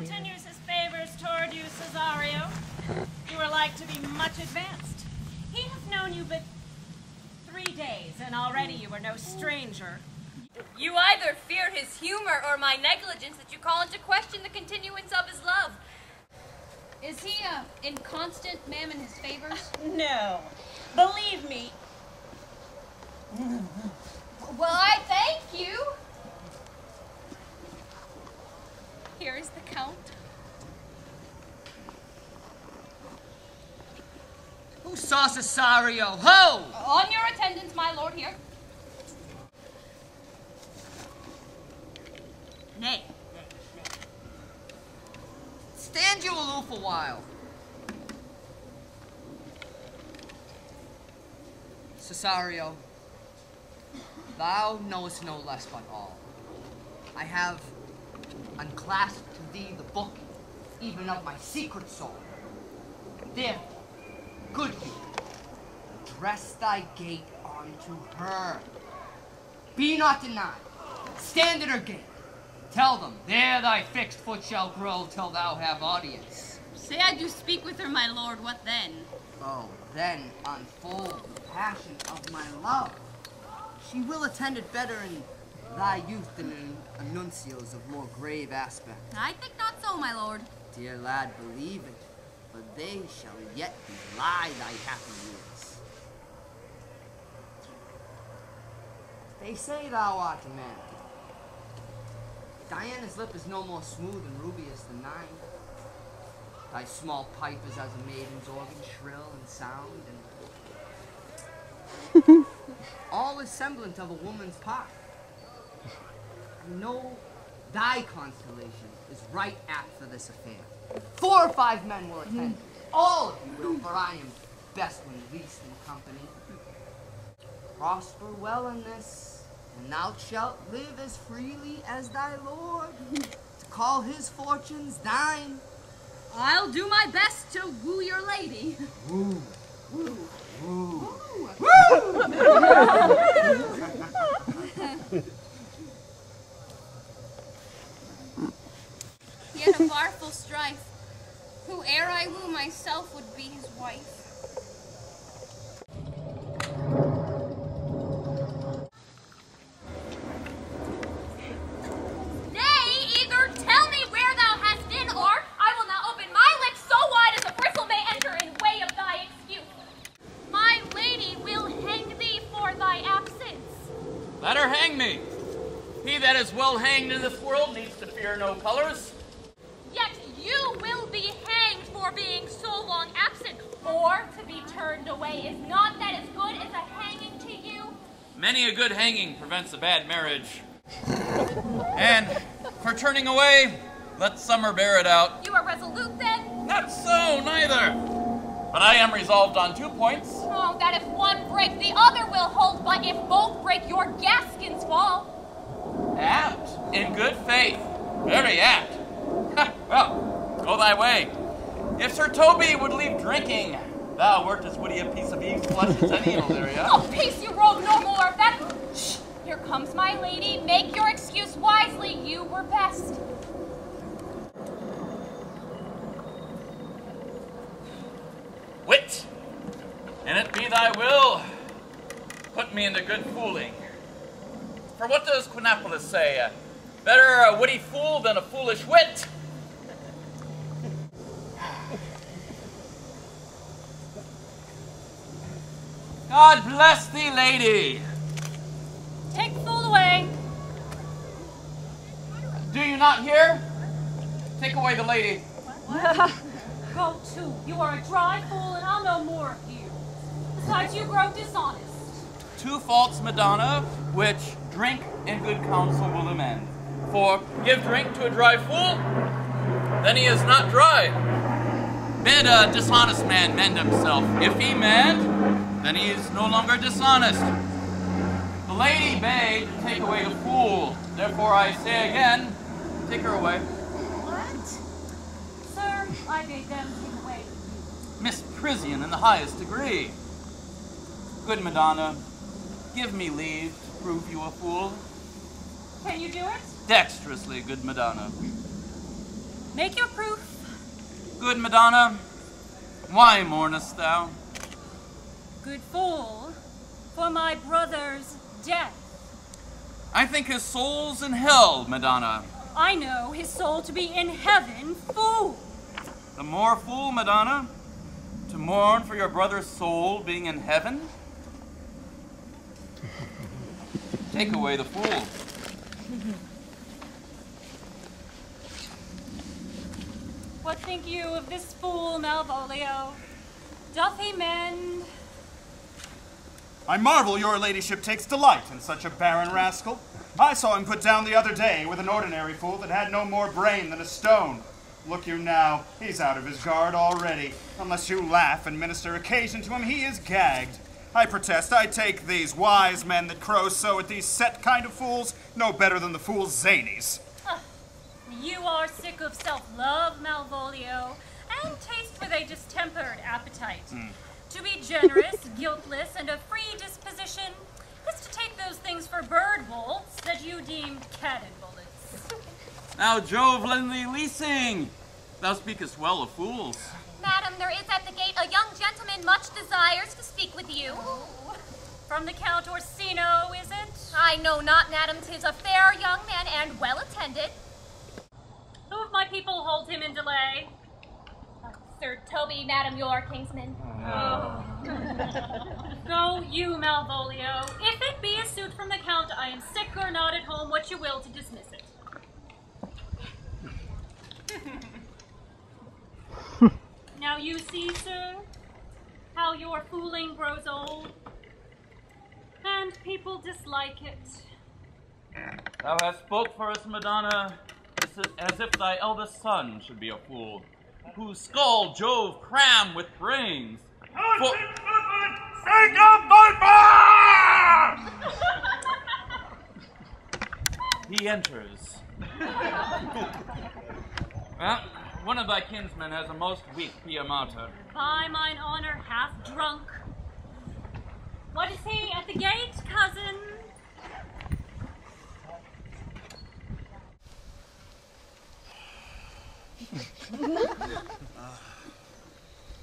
continues his favors toward you, Cesario. You are like to be much advanced. He hath known you but 3 days, and already you are no stranger. You either fear his humor or my negligence that you call into question the continuance of his love. Is he inconstant, ma'am, in his favors? No. Believe me. Well, I thank you. Here is the Count. Who saw Cesario? Ho! On your attendance, my lord, here. Nay. Stand you aloof a while. Cesario, thou knowest no less but all. I have unclasped to thee the book, even of my secret soul. Therefore, good youth, address thy gate unto her. Be not denied. Stand at her gate. Tell them, there thy fixed foot shall grow till thou have audience. Say I do speak with her, my lord, what then? Oh, then unfold the passion of my love. She will attend it better in thy youth than in annuncios of more grave aspect. I think not so, my lord. Dear lad, believe it, for they shall yet belie thy happy years. They say thou art a man. Diana's lip is no more smooth and rubious than thine. Thy small pipe is as a maiden's organ, shrill and sound, and all is semblant of a woman's part. I know thy constellation is right apt for this affair. 4 or 5 men will attend. All of you will, for I am best when least in company. Prosper well in this, and thou shalt live as freely as thy lord, to call his fortunes thine. I'll do my best to woo your lady. Woo. Woo. Woo. Woo. Yet a barful strife, who ere I woo myself would be his wife. Let her hang me. He that is well hanged in this world needs to fear no colors. Yet you will be hanged for being so long absent, or to be turned away is not that as good as a hanging to you. Many a good hanging prevents a bad marriage. And for turning away, let summer bear it out. You are resolute then? Not so, neither. But I am resolved on 2 points. Oh, that if one break, the other will hold, but if both break, your gaskins fall. Apt, in good faith. Very apt. Well, go thy way. If Sir Toby would leave drinking, thou wert as witty a piece of Eve's flesh as any, Olivia. Oh, peace, you rogue, no more of that. Shh, here comes my lady. Make your excuse wisely. You were best. Wit, and it be thy will, put me into good fooling. For what does Quinopolis say? Better a witty fool than a foolish wit. God bless thee, lady. Take the fool away. Do you not hear? Take away the lady. What? Go to. You are a dry fool, and I'll know more of you. Besides, you grow dishonest. 2 faults, Madonna, which drink and good counsel will amend. For give drink to a dry fool, then he is not dry. Bid a dishonest man mend himself. If he mend, then he is no longer dishonest. The lady bade to take away the fool. Therefore I say again, take her away. I bade them take away with you. Misprision in the highest degree. Good Madonna, give me leave to prove you a fool. Can you do it? Dexterously, good Madonna. Make your proof. Good Madonna, why mournest thou? Good fool, for my brother's death. I think his soul's in hell, Madonna. I know his soul to be in heaven, fool. The more fool, Madonna, to mourn for your brother's soul being in heaven? Take away the fool. What think you of this fool, Malvolio? Doth he mend? I marvel your ladyship takes delight in such a barren rascal. I saw him put down the other day with an ordinary fool that had no more brain than a stone. Look you now, he's out of his guard already. Unless you laugh and minister occasion to him, he is gagged. I protest, I take these wise men that crow so at these set kind of fools no better than the fools' zanies. You are sick of self-love, Malvolio, and taste with a distempered appetite. To be generous, guiltless, and of free disposition is to take those things for bird bolts that you deemed cannon bullets. Now, Jove, lend thee leasing. Thou speakest well of fools. Madam, there is at the gate a young gentleman much desires to speak with you. From the Count Orsino, is it? I know not, madam. 'Tis a fair young man and well attended. Who of my people holds him in delay? Sir Toby, madam, your kingsman. Go you, Malvolio. If it be a suit from the Count, I am sick or not at home, what you will to dismiss it. Now you see, sir, how your fooling grows old, and people dislike it. Thou hast spoke for us, Madonna, as if thy eldest son should be a fool, whose skull Jove cram with brains. He enters. Well, one of thy kinsmen has a most weak pia mater. By mine honor, half drunk. What is he at the gate, cousin?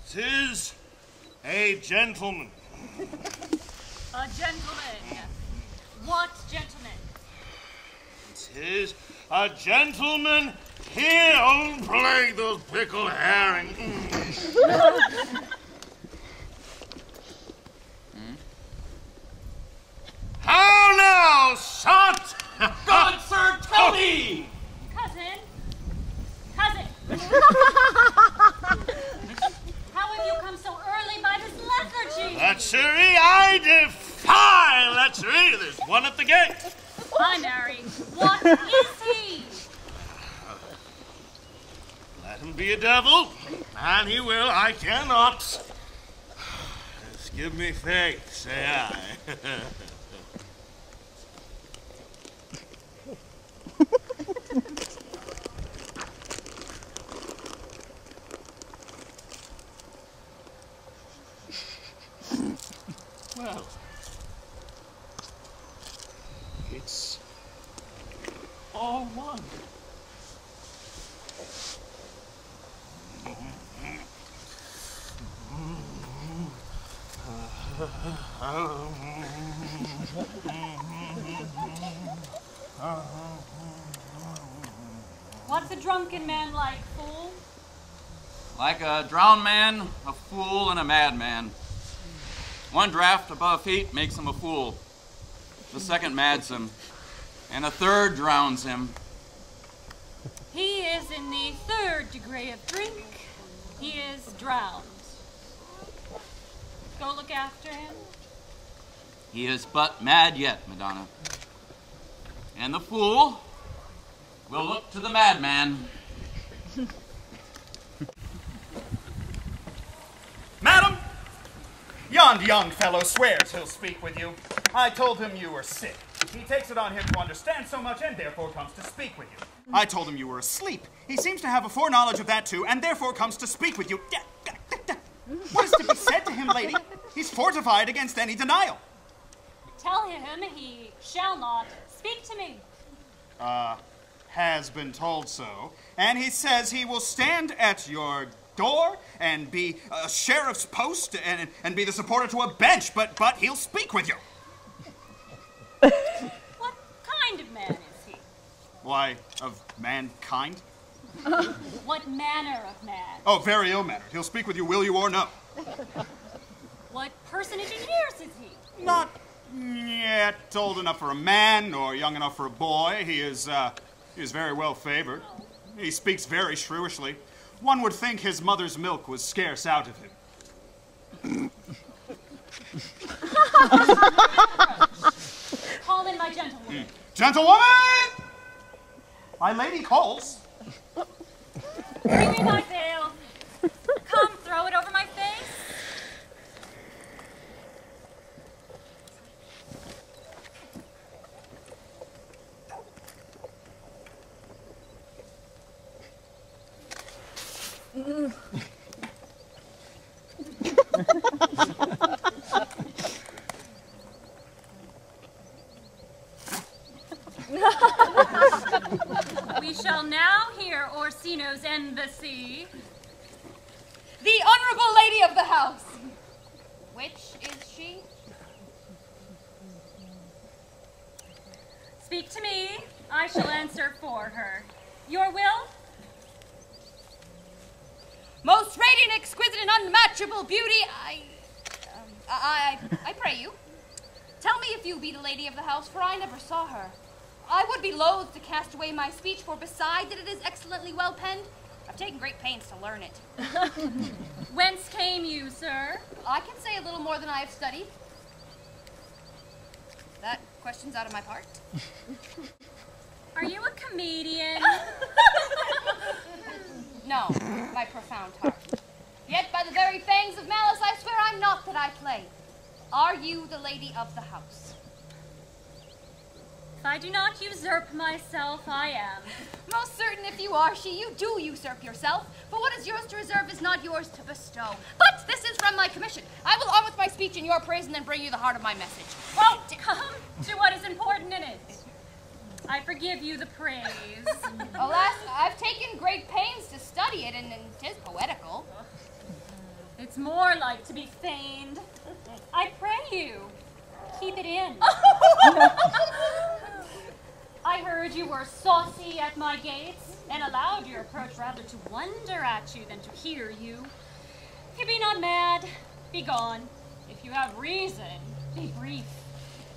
'Tis a gentleman. A gentleman. What gentleman? 'Tis a gentleman. Here, I'll plague those pickled herring. How now, sot? Good Sir Toby! Cousin? Cousin! How have you come so early by this lethargy? Lechery, I defy lechery. There's one at the gate. I'm married. What is he? Let him be a devil, and he will. I cannot. Just give me faith, say I. Well, it's all one. What's a drunken man like, fool? Like a drowned man, a fool, and a madman. One draft above feet makes him a fool. The second mads him. And a third drowns him. He is in the third degree of drink. He is drowned. Go look after him. He is but mad yet, Madonna. And the fool will look to the madman. Madam, yond young fellow swears he'll speak with you. I told him you were sick. He takes it on him to understand so much and therefore comes to speak with you. I told him you were asleep. He seems to have a foreknowledge of that too and therefore comes to speak with you. What is to be said to him, lady? He's fortified against any denial. Tell him he shall not speak to me. has been told so, and he says he will stand at your door and be a sheriff's post and be the supporter to a bench, but he'll speak with you. What kind of man is he? Why, of mankind? What manner of man? Oh, very ill-mannered. He'll speak with you, will you or no. What personage in years is he? Not yet old enough for a man, nor young enough for a boy. He is very well favored. He speaks very shrewishly. One would think his mother's milk was scarce out of him. Call in my gentlewoman. Gentlewoman! My lady calls. Bring me my veil. Come, throw it over my face. We shall now hear Orsino's embassy. The honorable lady of the house. Which is she? Speak to me. I shall answer for her. Your will? Most radiant, exquisite, and unmatchable beauty, I pray you. Tell me if you be the lady of the house, for I never saw her. I would be loath to cast away my speech, for beside that it is excellently well penned, I've taken great pains to learn it. Whence came you, sir? I can say a little more than I have studied. That question's out of my part. Are you a comedian? No, my profound heart. Yet by the very fangs of malice, I swear I'm not that I play. Are you the lady of the house? If I do not usurp myself, I am. Most certain if you are she, you do usurp yourself. For what is yours to reserve is not yours to bestow. But this is from my commission. I will on with my speech in your praise and then bring you the heart of my message. Well, come to what is important in it. I forgive you the praise. Alas, I've taken great pains to study it, and 'tis poetical. It's more like to be feigned. I pray you, keep it in. I heard you were saucy at my gates, and allowed your approach rather to wonder at you than to hear you. If you be not mad, be gone. If you have reason, be brief.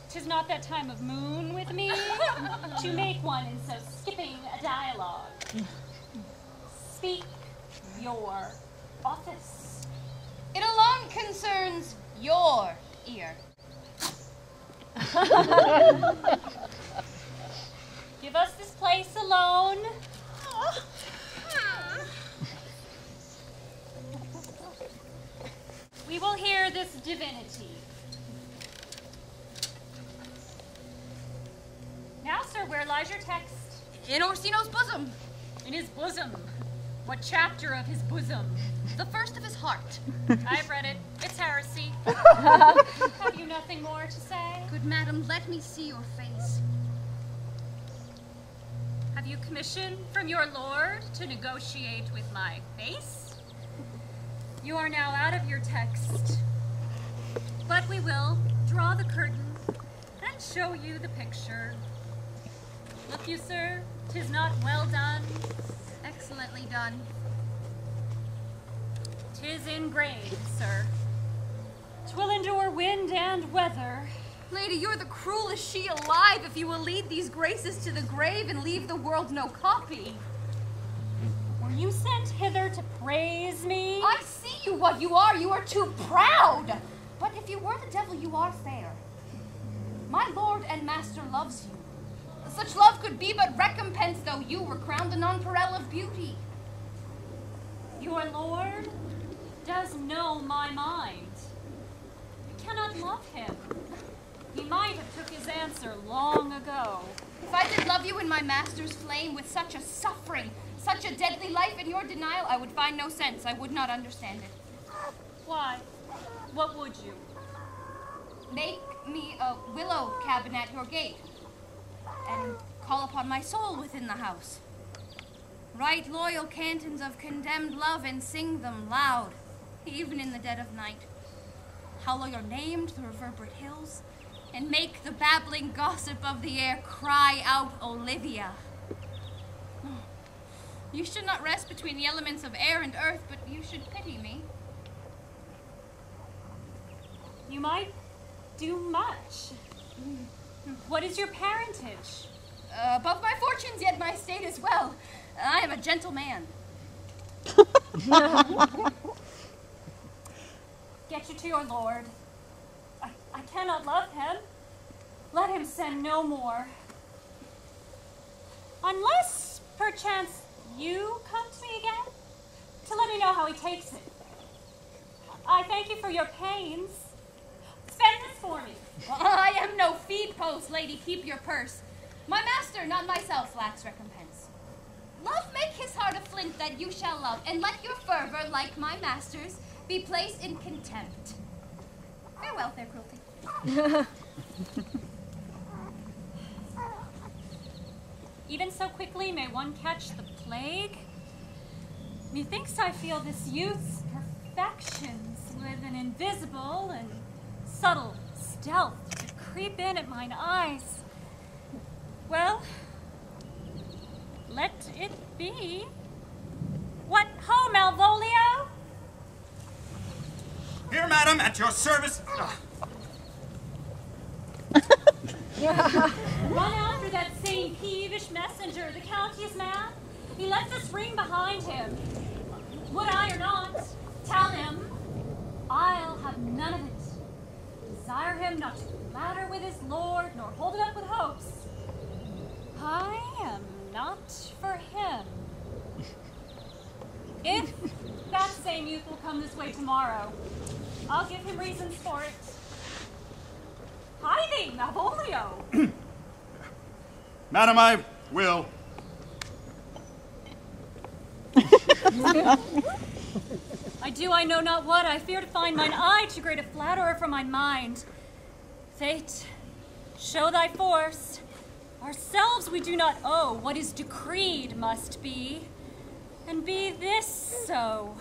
'Tis not that time of moon with me to make one in so skipping a dialogue. Speak your office. It alone concerns your ear. Give us this place alone. We will hear this divinity. Now, sir, where lies your text? In Orsino's bosom. In his bosom. What chapter of his bosom? The first of his heart. I've read it. It's heresy. Have you nothing more to say? Good madam, let me see your face. Have you commission from your lord to negotiate with my face? You are now out of your text. But we will draw the curtain and show you the picture. Look you, sir, 'tis not well done. Excellently done. 'Tis engraved, sir. 'Twill endure wind and weather. Lady, you're the cruelest she alive if you will lead these graces to the grave and leave the world no copy. Were you sent hither to praise me? I see you what you are. You are too proud. But if you were the devil, you are fair. My lord and master loves you. Such love could be but recompense, though you were crowned a nonpareil of beauty. Your lord does know my mind. I cannot love him. He might have took his answer long ago. If I did love you in my master's flame with such a suffering, such a deadly life in your denial, I would find no sense. I would not understand it. Why? What would you? Make me a willow cabin at your gate, and call upon my soul within the house. Write loyal cantons of condemned love and sing them loud, even in the dead of night. Hallow your name to the reverberate hills, and make the babbling gossip of the air cry out Olivia. You should not rest between the elements of air and earth, but you should pity me. You might do much. What is your parentage? Above my fortunes, yet my state as well. I am a gentle man. Get you to your lord. I cannot love him. Let him send no more. Unless, perchance, you come to me again to let me know how he takes it. I thank you for your pains. Spend this for me. I am no feed post, lady. Keep your purse. My master, not myself, lacks recompense. Love make his heart a flint that you shall love, and let your fervor, like my master's, be placed in contempt. Farewell, fair cruelty. Even so quickly may one catch the plague? Methinks I feel this youth's perfections with an invisible and subtle stealth to creep in at mine eyes. Well, let it be. What ho, Malvolio? Here, madam, at your service. Run after that same peevish messenger, the counteous man. He left this ring behind him. Would I or not, tell him I'll have none of it. Desire him not to flatter with his lord, nor hold it up with hopes. I am not for him. If that same youth will come this way tomorrow, I'll give him reasons for it. Hiding, Malvolio! Madam, I will. I know not what. I fear to find mine eye too great a flatterer for my mind. Fate, show thy force. Ourselves we do not owe. What is decreed must be. And be this so.